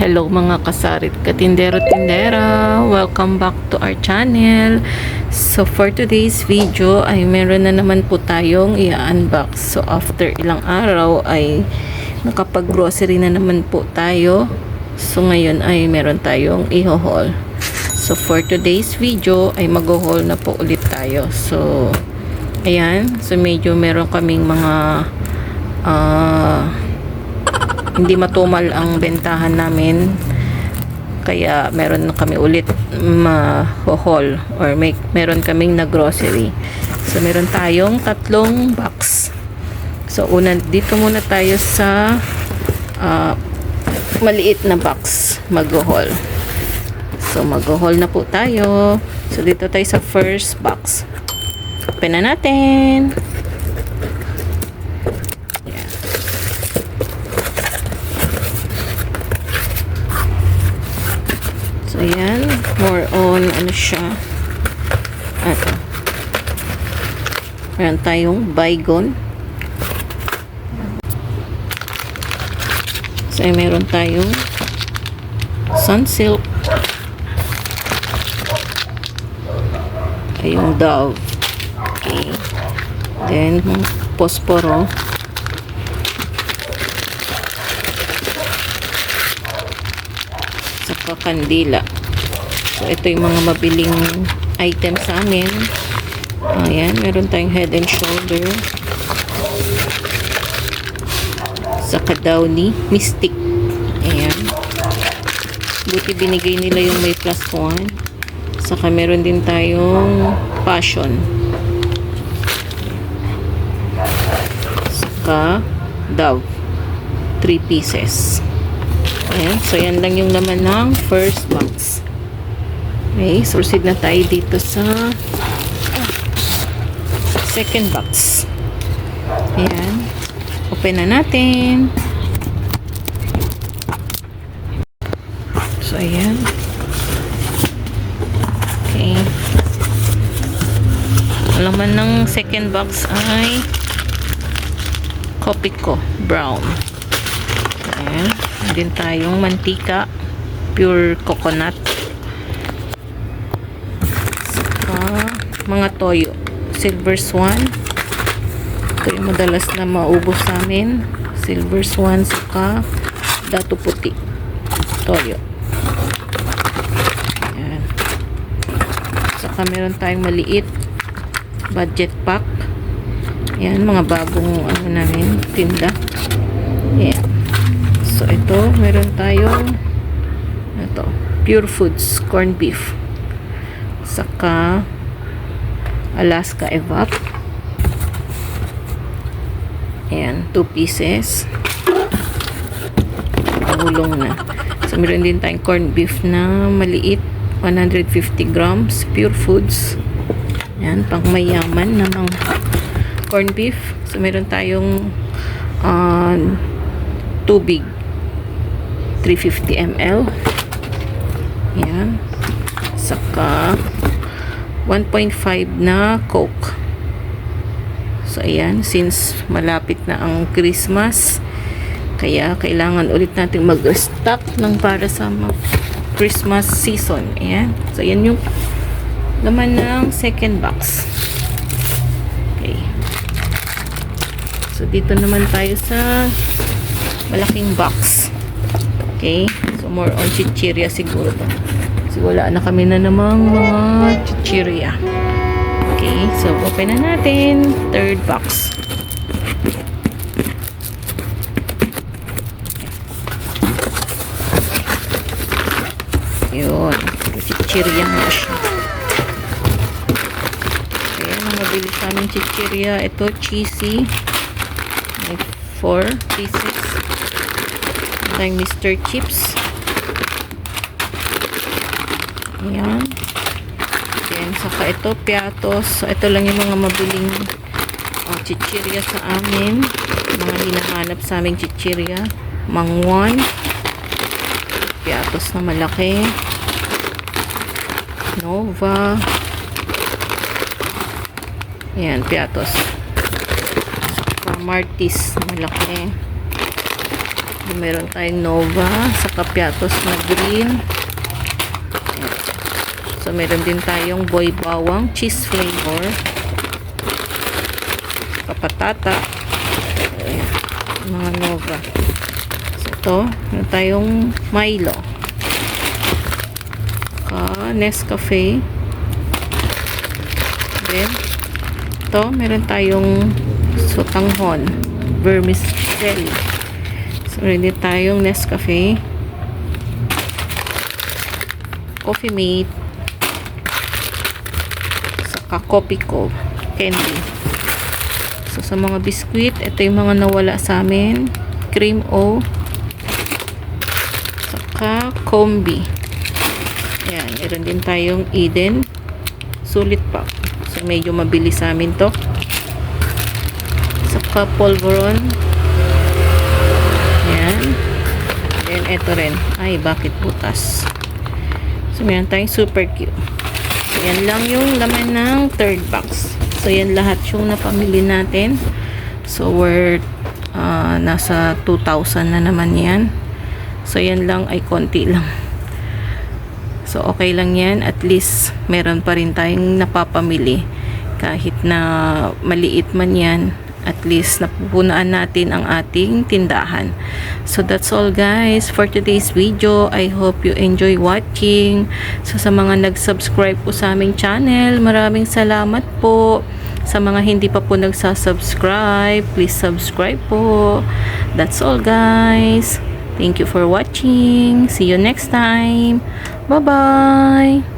Hello mga kasarit katindero-tindera, welcome back to our channel. So for today's video ay meron na naman po tayong i-unbox. So after ilang araw ay nakapag-grocery na naman po tayo. So ngayon ay meron tayong i-haul. So for today's video ay mag-haul na po ulit tayo. So ayan, so medyo meron kaming mga hindi matumal ang bentahan namin, kaya meron na kami ulit ma-haul or meron kaming na grocery. So meron tayong tatlong box. So una, dito muna tayo sa maliit na box mag-haul. So mag-haul na po tayo. So dito tayo sa first box. Open na natin. So, ayan. More on, ano siya. Ito. Meron tayong Baygon. So, ayan, meron tayong Sunsilk. Ay, yung Dove. Okay. Then, Posporo. Saka kandila. So, ito yung mga mabiling item sa amin. Ayan, meron tayong Head and Shoulder. Saka Downy Mystic. Ayan. Buti binigay nila yung may +1. Saka meron din tayong Passion. Saka Dove. 3 pieces. Ayan, so yan lang yung laman ng first box. Okay, so proceed na tayo dito sa second box. Ayan, open na natin. So ayan. Okay. Ang laman ng second box ay Kopiko Brown. Ayan. Din tayong mantika, pure coconut. Saka mga toyo, Silver Swan. Ito yung madalas na maubos sa amin. Silver Swan, saka Dato Puti toyo. Ayan. Saka meron tayong maliit budget pack. Ayan, mga bagong ano namin, tinda. Ayan. So, ito, meron tayong ito, Pure Foods corned beef. Saka Alaska Evap. Ayan, 2 pieces. Pagulong na. So, meron din tayong corned beef na maliit, 150 grams, Pure Foods. Ayan, pang mayaman na mga corned beef. So, meron tayong tubig. 350 ml. Ayan. Saka 1.5 na Coke. So ayan, since malapit na ang Christmas, kaya kailangan ulit natin mag-stock ng para sa Christmas season. Ayan. So ayan yung laman ng second box. Okay. So dito naman tayo sa malaking box. Okay, so more on chichirya siguro to. So wala na kami na namang mga chichirya. Okay, so open na natin. Third box. Yun, chichirya nga siya. Okay, ang mabili sa aming chichirya. Ito, cheesy. May 4 pieces. Tayong Mr. Chips. Ayan. Then, saka ito, piatos. So, ito lang yung mga mabiling chichirya sa amin. Mga hinahanap sa aming chichirya. Mangwan. Piatos na malaki. Nova. Ayan, piatos. Saka Martis na malaki. Meron tayong Nova sa Piatos na green. So, meron din tayong Boy Bawang cheese flavor. Kapatata. Ayan, mga Nova. So, ito, meron tayong Milo. Nescafe. Then, ito, meron tayong Sotanghon vermicelli. So, meron din tayong Nescafe. Coffee Mate. Saka Copico candy. So, sa mga biskuit, ito yung mga nawala sa amin. Cream O. Saka Combi. Ayan, meron din tayong Eden. Sulit pa. So, medyo mabilis sa amin to. Saka Polvoron. Ayan. Then, ito rin. Ay, bakit butas? So, meron tayong super cute. So, yan lang yung laman ng third box. So, yan lahat yung napamili natin. So, worth nasa 2,000 na naman yan. So, yan lang ay konti lang. So, okay lang yan. At least, meron pa rin tayong napapamili. Kahit na maliit man yan, at least napupunaan natin ang ating tindahan. So, that's all guys for today's video. I hope you enjoy watching. So, sa mga nag-subscribe po sa aming channel, maraming salamat po. Sa mga hindi pa po nagsasubscribe, please subscribe po. That's all guys. Thank you for watching. See you next time. Bye-bye.